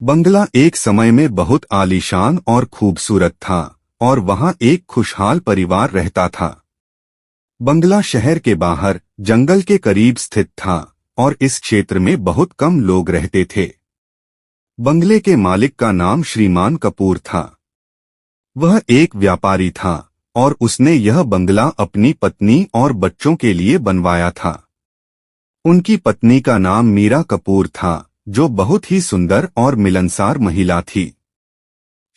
बंगला एक समय में बहुत आलीशान और खूबसूरत था और वहां एक खुशहाल परिवार रहता था। बंगला शहर के बाहर जंगल के करीब स्थित था और इस क्षेत्र में बहुत कम लोग रहते थे। बंगले के मालिक का नाम श्रीमान कपूर था। वह एक व्यापारी था और उसने यह बंगला अपनी पत्नी और बच्चों के लिए बनवाया था। उनकी पत्नी का नाम मीरा कपूर था, जो बहुत ही सुंदर और मिलनसार महिला थी।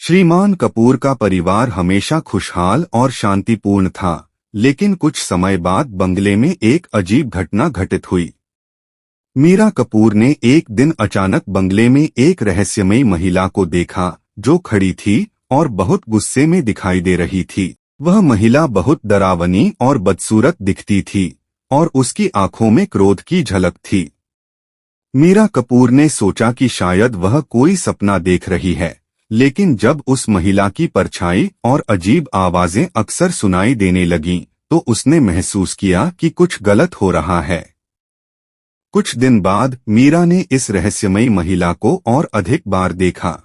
श्रीमान कपूर का परिवार हमेशा खुशहाल और शांतिपूर्ण था, लेकिन कुछ समय बाद बंगले में एक अजीब घटना घटित हुई। मीरा कपूर ने एक दिन अचानक बंगले में एक रहस्यमयी महिला को देखा, जो खड़ी थी और बहुत गुस्से में दिखाई दे रही थी। वह महिला बहुत डरावनी और बदसूरत दिखती थी और उसकी आंखों में क्रोध की झलक थी। मीरा कपूर ने सोचा कि शायद वह कोई सपना देख रही है, लेकिन जब उस महिला की परछाई और अजीब आवाजें अक्सर सुनाई देने लगीं, तो उसने महसूस किया कि कुछ गलत हो रहा है। कुछ दिन बाद मीरा ने इस रहस्यमयी महिला को और अधिक बार देखा।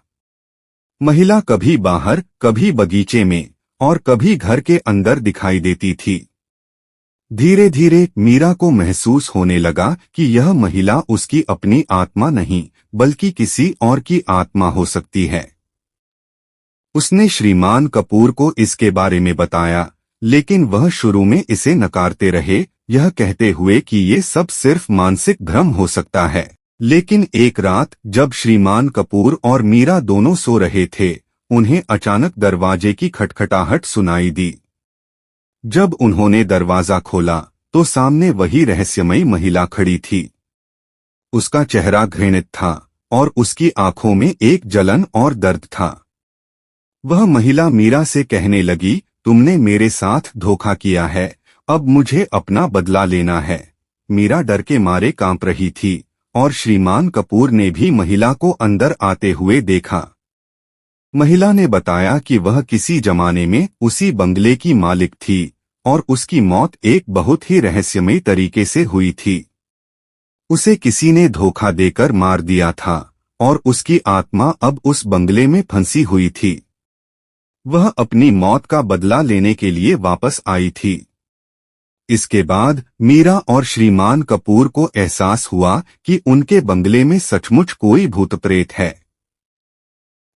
महिला कभी बाहर, कभी बगीचे में और कभी घर के अंदर दिखाई देती थी। धीरे धीरे मीरा को महसूस होने लगा कि यह महिला उसकी अपनी आत्मा नहीं, बल्कि किसी और की आत्मा हो सकती है। उसने श्रीमान कपूर को इसके बारे में बताया, लेकिन वह शुरू में इसे नकारते रहे, यह कहते हुए कि ये सब सिर्फ मानसिक भ्रम हो सकता है। लेकिन एक रात जब श्रीमान कपूर और मीरा दोनों सो रहे थे, उन्हें अचानक दरवाजे की खटखटाहट सुनाई दी। जब उन्होंने दरवाजा खोला तो सामने वही रहस्यमयी महिला खड़ी थी। उसका चेहरा घृणित था और उसकी आंखों में एक जलन और दर्द था। वह महिला मीरा से कहने लगी, तुमने मेरे साथ धोखा किया है, अब मुझे अपना बदला लेना है। मीरा डर के मारे कांप रही थी और श्रीमान कपूर ने भी महिला को अंदर आते हुए देखा। महिला ने बताया कि वह किसी जमाने में उसी बंगले की मालिक थी और उसकी मौत एक बहुत ही रहस्यमयी तरीके से हुई थी। उसे किसी ने धोखा देकर मार दिया था और उसकी आत्मा अब उस बंगले में फंसी हुई थी। वह अपनी मौत का बदला लेने के लिए वापस आई थी। इसके बाद मीरा और श्रीमान कपूर को एहसास हुआ कि उनके बंगले में सचमुच कोई भूत प्रेत है।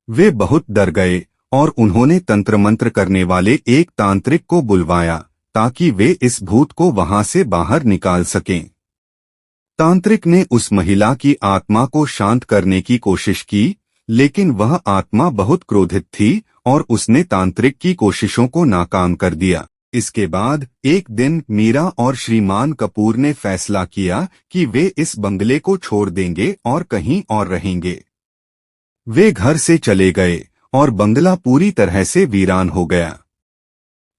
वे बहुत डर गए और उन्होंने तंत्र मंत्र करने वाले एक तांत्रिक को बुलवाया ताकि वे इस भूत को वहां से बाहर निकाल सकें। तांत्रिक ने उस महिला की आत्मा को शांत करने की कोशिश की, लेकिन वह आत्मा बहुत क्रोधित थी और उसने तांत्रिक की कोशिशों को नाकाम कर दिया। इसके बाद एक दिन मीरा और श्रीमान कपूर ने फैसला किया कि वे इस बंगले को छोड़ देंगे और कहीं और रहेंगे। वे घर से चले गए और बंगला पूरी तरह से वीरान हो गया।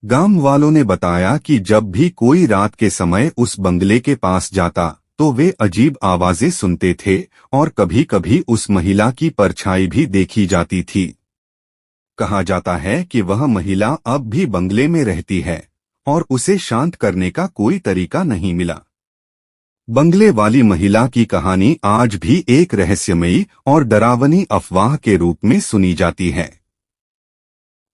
गांव वालों ने बताया कि जब भी कोई रात के समय उस बंगले के पास जाता तो वे अजीब आवाजें सुनते थे और कभी कभी उस महिला की परछाई भी देखी जाती थी। कहा जाता है कि वह महिला अब भी बंगले में रहती है और उसे शांत करने का कोई तरीका नहीं मिला। बंगले वाली महिला की कहानी आज भी एक रहस्यमयी और डरावनी अफवाह के रूप में सुनी जाती है।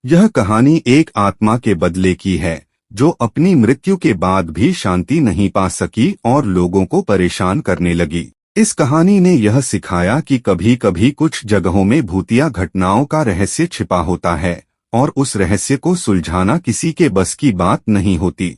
यह कहानी एक आत्मा के बदले की है जो अपनी मृत्यु के बाद भी शांति नहीं पा सकी और लोगों को परेशान करने लगी। इस कहानी ने यह सिखाया कि कभी कभी कुछ जगहों में भूतिया घटनाओं का रहस्य छिपा होता है और उस रहस्य को सुलझाना किसी के बस की बात नहीं होती।